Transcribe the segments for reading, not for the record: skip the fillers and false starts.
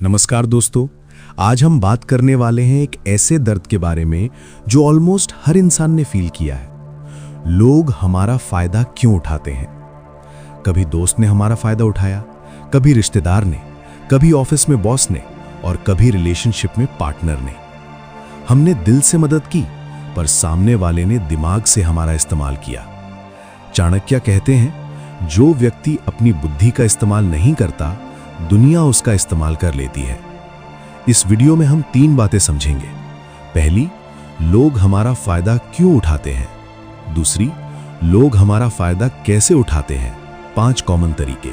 नमस्कार दोस्तों, आज हम बात करने वाले हैं एक ऐसे दर्द के बारे में जो ऑलमोस्ट हर इंसान ने फील किया है। लोग हमारा फायदा क्यों उठाते हैं? कभी दोस्त ने हमारा फायदा उठाया, कभी रिश्तेदार ने, कभी ऑफिस में बॉस ने और कभी रिलेशनशिप में पार्टनर ने। हमने दिल से मदद की, पर सामने वाले ने दिमाग से हमारा इस्तेमाल किया। चाणक्य कहते हैं, जो व्यक्ति अपनी बुद्धि का इस्तेमाल नहीं करता, दुनिया उसका इस्तेमाल कर लेती है। इस वीडियो में हम 3 बातें समझेंगे। पहली, लोग हमारा फायदा क्यों उठाते हैं। दूसरी, लोग हमारा फायदा कैसे उठाते हैं, 5 कॉमन तरीके।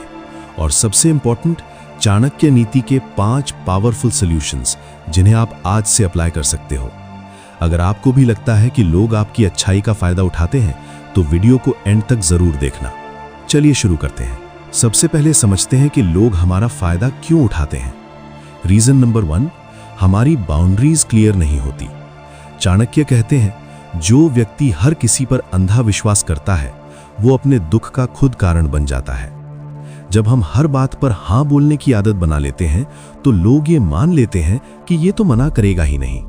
और सबसे इंपॉर्टेंट, चाणक्य नीति के 5 पावरफुल सॉल्यूशंस जिन्हें आप आज से अप्लाई कर सकते हो। अगर आपको भी लगता है कि लोग आपकी अच्छाई का फायदा उठाते हैं, तो वीडियो को एंड तक जरूर देखना। चलिए शुरू करते हैं। सबसे पहले समझते हैं कि लोग हमारा फायदा क्यों उठाते हैं। रीजन नंबर 1, हमारी बाउंड्रीज क्लियर नहीं होती। चाणक्य कहते हैं, जो व्यक्ति हर किसी पर अंधा विश्वास करता है, वो अपने दुख का खुद कारण बन जाता है। जब हम हर बात पर हां बोलने की आदत बना लेते हैं, तो लोग ये मान लेते हैं कि ये तो मना करेगा ही नहीं।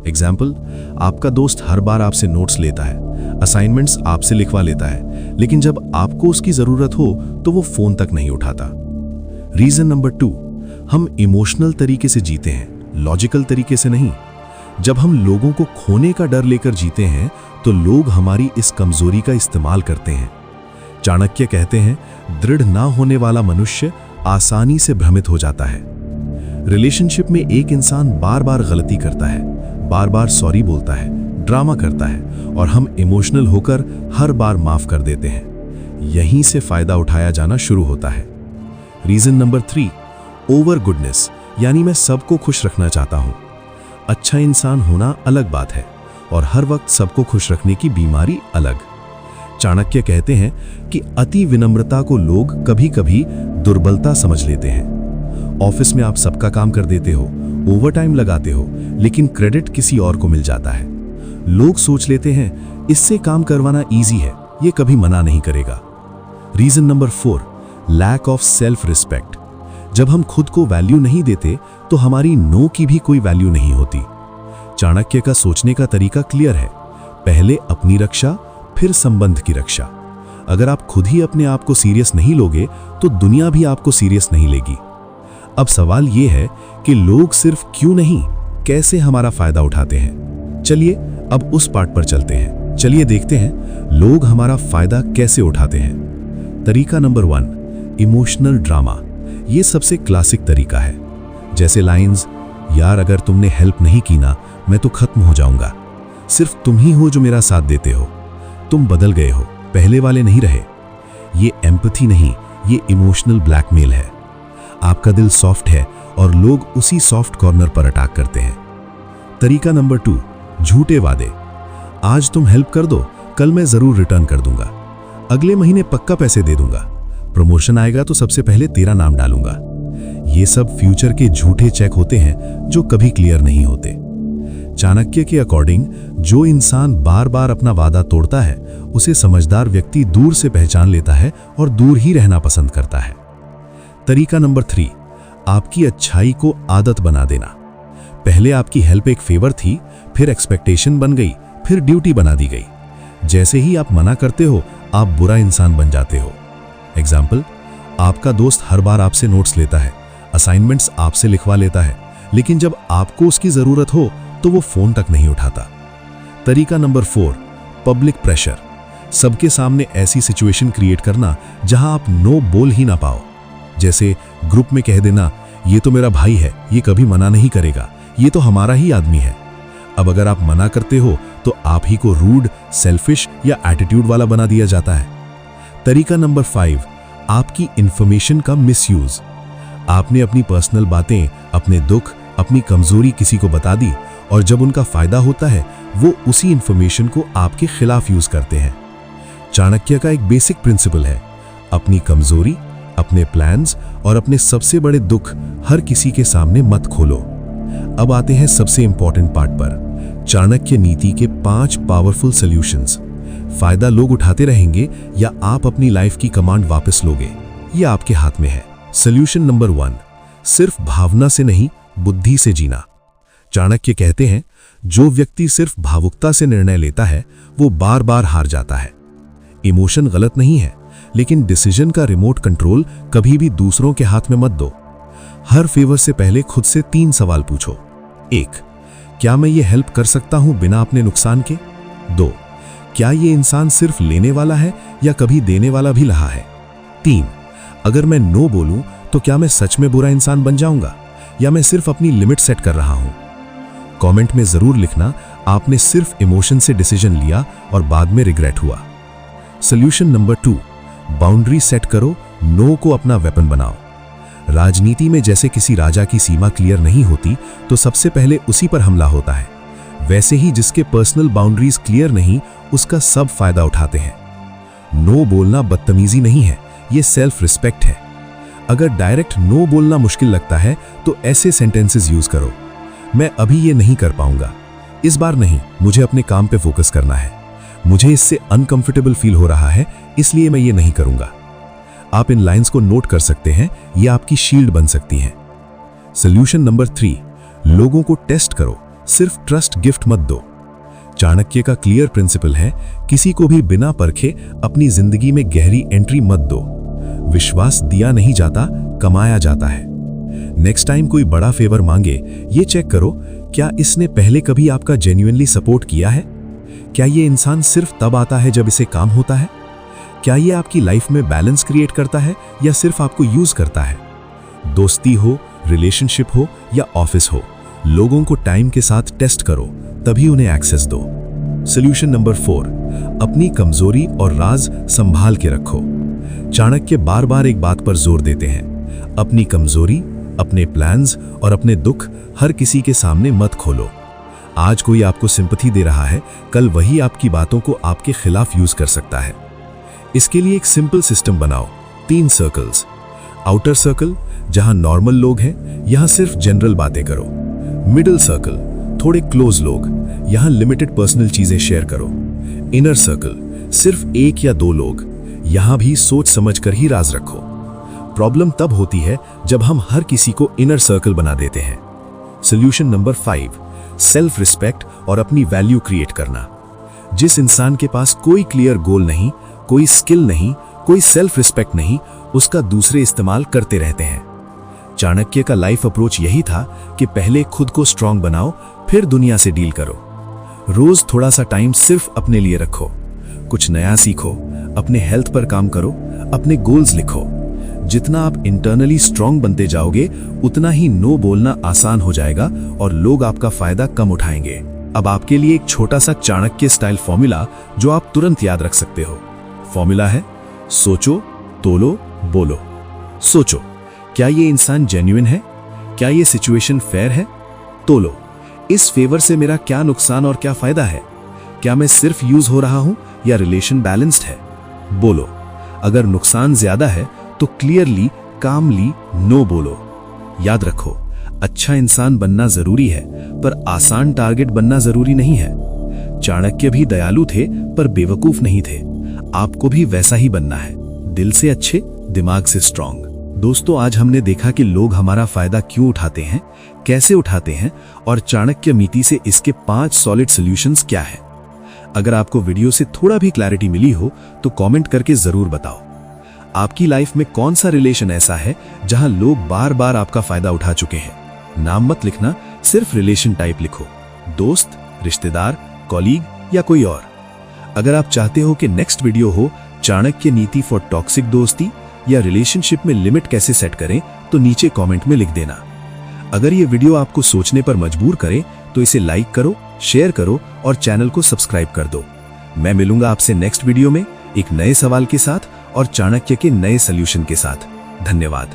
एग्जाम्पल, आपका दोस्त हर बार आपसे नोट्स लेता है, असाइनमेंट्स आपसे लिखवा लेता है, लेकिन जब आपको उसकी जरूरत हो तो वो फोन तक नहीं उठाता। रीजन नंबर 2, हम इमोशनल तरीके से जीते हैं, लॉजिकल तरीके से नहीं। जब हम लोगों को खोने का डर लेकर जीते हैं, तो लोग हमारी इस कमजोरी का इस्तेमाल करते हैं। चाणक्य कहते हैं, दृढ़ ना होने वाला मनुष्य आसानी से भ्रमित हो जाता है। रिलेशनशिप में एक इंसान बार बार गलती करता है, बार बार सॉरी बोलता है, ड्रामा करता है, और हम इमोशनल होकर हर बार माफ कर देते हैं। यहीं से फायदा उठाया जाना शुरू होता है। रीजन नंबर 3, ओवर गुडनेस, यानी मैं सबको खुश रखना चाहता हूं। अच्छा इंसान होना अलग बात है, और हर वक्त सबको खुश रखने की बीमारी अलग। चाणक्य कहते हैं कि अति विनम्रता को लोग कभी कभी दुर्बलता समझ लेते हैं। ऑफिस में आप सबका काम कर देते हो, ओवरटाइम लगाते हो, लेकिन क्रेडिट किसी और को मिल जाता है। लोग सोच लेते हैं, इससे काम करवाना इजी है, ये कभी मना नहीं करेगा। Reason number 4, lack of self respect. जब हम खुद को वैल्यू नहीं देते, तो हमारी नो की भी कोई वैल्यू नहीं होती। चाणक्य का सोचने का तरीका क्लियर है, पहले अपनी रक्षा, फिर संबंध की रक्षा। अगर आप खुद ही अपने आप को सीरियस नहीं लोगे, तो दुनिया भी आपको सीरियस नहीं लेगी। अब सवाल यह है कि लोग सिर्फ क्यों नहीं, कैसे हमारा फायदा उठाते हैं। चलिए अब उस पार्ट पर चलते हैं। चलिए देखते हैं लोग हमारा फायदा कैसे उठाते हैं। तरीका नंबर 1, इमोशनल ड्रामा। ये सबसे क्लासिक तरीका है। जैसे लाइंस, यार अगर तुमने हेल्प नहीं की ना, मैं तो खत्म हो जाऊंगा। सिर्फ तुम ही हो जो मेरा साथ देते हो। तुम बदल गए हो, पहले वाले नहीं रहे। ये एम्पैथी नहीं, ये इमोशनल ब्लैकमेल है। आपका दिल सॉफ्ट है और लोग उसी सॉफ्ट कॉर्नर पर अटैक करते हैं। तरीका नंबर 2, झूठे वादे। आज तुम हेल्प कर दो, कल मैं जरूर रिटर्न कर दूंगा। अगले महीने पक्का पैसे दे दूंगा। प्रमोशन आएगा तो सबसे पहले तेरा नाम डालूंगा। ये सब फ्यूचर के झूठे चेक होते हैं जो कभी क्लियर नहीं होते। चाणक्य के अकॉर्डिंग, जो इंसान बार बार अपना वादा तोड़ता है, उसे समझदार व्यक्ति दूर से पहचान लेता है और दूर ही रहना पसंद करता है। तरीका नंबर 3, आपकी अच्छाई को आदत बना देना। पहले आपकी हेल्प एक फेवर थी, फिर एक्सपेक्टेशन बन गई, फिर ड्यूटी बना दी गई। जैसे ही आप मना करते हो, आप बुरा इंसान बन जाते हो। एग्जाम्पल, आपका दोस्त हर बार आपसे नोट्स लेता है, असाइनमेंट्स आपसे लिखवा लेता है, लेकिन जब आपको उसकी जरूरत हो तो वो फोन तक नहीं उठाता। तरीका नंबर 4, पब्लिक प्रेशर। सबके सामने ऐसी सिचुएशन क्रिएट करना जहां आप नो बोल ही ना पाओ। जैसे ग्रुप में कह देना, ये तो मेरा भाई है, ये कभी मना नहीं करेगा, ये तो हमारा ही आदमी है। अब अगर आप मना करते हो तो आप ही को रूड, सेल्फिश या एटीट्यूड वाला बना दिया जाता है। तरीका नंबर 5, आपकी इंफॉर्मेशन का मिसयूज। आपने अपनी पर्सनल बातें, अपने दुख, अपनी कमजोरी किसी को बता दी, और जब उनका फायदा होता है, वो उसी इंफॉर्मेशन को आपके खिलाफ यूज करते हैं। चाणक्य का एक बेसिक प्रिंसिपल है, अपनी कमजोरी, अपने प्लान्स और अपने सबसे बड़े दुख हर किसी के सामने मत खोलो। अब आते हैं सबसे इंपॉर्टेंट पार्ट पर, चाणक्य नीति के 5 पावरफुल सॉल्यूशंस। फायदा लोग उठाते रहेंगे या आप अपनी लाइफ की कमांड वापस लोगे, ये आपके हाथ में है। सॉल्यूशन नंबर 1, सिर्फ भावना से नहीं, बुद्धि से जीना। चाणक्य कहते हैं, जो व्यक्ति सिर्फ भावुकता से निर्णय लेता है वो बार बार हार जाता है। इमोशन गलत नहीं है, लेकिन डिसीजन का रिमोट कंट्रोल कभी भी दूसरों के हाथ में मत दो। हर फेवर से पहले खुद से 3 सवाल पूछो। 1, क्या मैं ये हेल्प कर सकता हूं बिना अपने नुकसान के? 2, क्या ये इंसान सिर्फ लेने वाला है या कभी देने वाला भी रहा है? 3, अगर मैं नो बोलूं तो क्या मैं सच में बुरा इंसान बन जाऊंगा या मैं सिर्फ अपनी लिमिट सेट कर रहा हूं? कमेंट में जरूर लिखना, आपने सिर्फ इमोशन से डिसीजन लिया और बाद में रिग्रेट हुआ। सॉल्यूशन नंबर 2, बाउंड्री सेट करो, नो को अपना वेपन बनाओ। राजनीति में जैसे किसी राजा की सीमा क्लियर नहीं होती तो सबसे पहले उसी पर हमला होता है, वैसे ही जिसके पर्सनल बाउंड्रीज क्लियर नहीं, उसका सब फायदा उठाते हैं। नो बोलना बदतमीजी नहीं है, ये सेल्फ रिस्पेक्ट है। अगर डायरेक्ट नो बोलना मुश्किल लगता है तो ऐसे सेंटेंसेस यूज करो। मैं अभी ये नहीं कर पाऊंगा, इस बार नहीं, मुझे अपने काम पे फोकस करना है, मुझे इससे अनकंफर्टेबल फील हो रहा है, इसलिए मैं ये नहीं करूंगा। आप इन लाइंस को नोट कर सकते हैं, ये आपकी शील्ड बन सकती हैं। सॉल्यूशन नंबर 3, लोगों को टेस्ट करो, सिर्फ ट्रस्ट गिफ्ट मत दो। चाणक्य का क्लियर प्रिंसिपल है, किसी को भी बिना परखे अपनी जिंदगी में गहरी एंट्री मत दो। विश्वास दिया नहीं जाता, कमाया जाता है। नेक्स्ट टाइम कोई बड़ा फेवर मांगे, ये चेक करो, क्या इसने पहले कभी आपका जेन्युइनली सपोर्ट किया है? क्या ये इंसान सिर्फ तब आता है जब इसे काम होता है? क्या ये आपकी लाइफ में बैलेंस क्रिएट करता है या सिर्फ आपको यूज करता है? दोस्ती हो, रिलेशनशिप हो या ऑफिस हो, लोगों को टाइम के साथ टेस्ट करो, तभी उन्हें एक्सेस दो। सॉल्यूशन नंबर 4, अपनी कमजोरी और राज संभाल के रखो। चाणक्य बार बार एक बात पर जोर देते हैं, अपनी कमजोरी, अपने प्लान्स और अपने दुख हर किसी के सामने मत खोलो। आज कोई आपको सिंपैथी दे रहा है, कल वही आपकी बातों को आपके खिलाफ यूज कर सकता है। इसके लिए एक सिंपल सिस्टम बनाओ, 3 सर्कल्स। आउटर सर्कल, जहां नॉर्मल लोग हैं, यहां सिर्फ जनरल बातें करो। मिडिल सर्कल, थोड़े क्लोज लोग, यहां लिमिटेड पर्सनल चीजें शेयर करो। इनर सर्कल, सिर्फ 1 या 2 लोग, यहां भी सोच समझ कर ही राज रखो। प्रॉब्लम तब होती है जब हम हर किसी को इनर सर्कल बना देते हैं। सॉल्यूशन नंबर 5, सेल्फ रिस्पेक्ट और अपनी वैल्यू क्रिएट करना। जिस इंसान के पास कोई क्लियर गोल नहीं, कोई स्किल नहीं, कोई सेल्फ रिस्पेक्ट नहीं, उसका दूसरे इस्तेमाल करते रहते हैं। चाणक्य का लाइफ अप्रोच यही था कि पहले खुद को स्ट्रांग बनाओ, फिर दुनिया से डील करो। रोज थोड़ा सा टाइम सिर्फ अपने लिए रखो, कुछ नया सीखो, अपने हेल्थ पर काम करो, अपने गोल्स लिखो। जितना आप इंटरनली स्ट्रांग बनते जाओगे, उतना ही नो बोलना आसान हो जाएगा और लोग आपका फायदा कम उठाएंगे। अब आपके लिए एक छोटा सा चाणक्य स्टाइल फॉर्मूला जो आप तुरंत याद रख सकते हो। फॉर्मूला है, सोचो, तोलो, बोलो। सोचो, क्या ये इंसान जेन्युइन है? क्या ये सिचुएशन फेयर है? तोलो, इस फेवर से मेरा क्या नुकसान और क्या फायदा है? क्या मैं सिर्फ यूज हो रहा हूं या रिलेशन बैलेंस्ड है? बोलो, अगर नुकसान ज्यादा है तो क्लियरली, कामली नो बोलो। याद रखो, अच्छा इंसान बनना जरूरी है, पर आसान टारगेट बनना जरूरी नहीं है। चाणक्य भी दयालु थे पर बेवकूफ नहीं थे। आपको भी वैसा ही बनना है, दिल से अच्छे, दिमाग से स्ट्रांग। दोस्तों, आज हमने देखा कि लोग हमारा फायदा क्यों उठाते हैं, कैसे उठाते हैं और चाणक्य नीति से इसके 5 सॉलिड सॉल्यूशंस क्या है। अगर आपको वीडियो से थोड़ा भी क्लैरिटी मिली हो तो कमेंट करके जरूर बताओ। आपकी लाइफ में कौन सा रिलेशन ऐसा है जहां लोग बार बार आपका फायदा उठा चुके हैं? नाम मत लिखना, सिर्फ रिलेशन टाइप लिखो, दोस्त, रिश्तेदार, कॉलीग या कोई और। अगर आप चाहते हो कि नेक्स्ट वीडियो हो चाणक्य नीति फॉर टॉक्सिक दोस्ती या रिलेशनशिप में लिमिट कैसे सेट करें, तो नीचे कमेंट में लिख देना। अगर ये वीडियो आपको सोचने पर मजबूर करे तो इसे लाइक करो, शेयर करो और चैनल को सब्सक्राइब कर दो। मैं मिलूंगा आपसे नेक्स्ट वीडियो में एक नए सवाल के साथ और चाणक्य के नए सॉल्यूशन के साथ। धन्यवाद।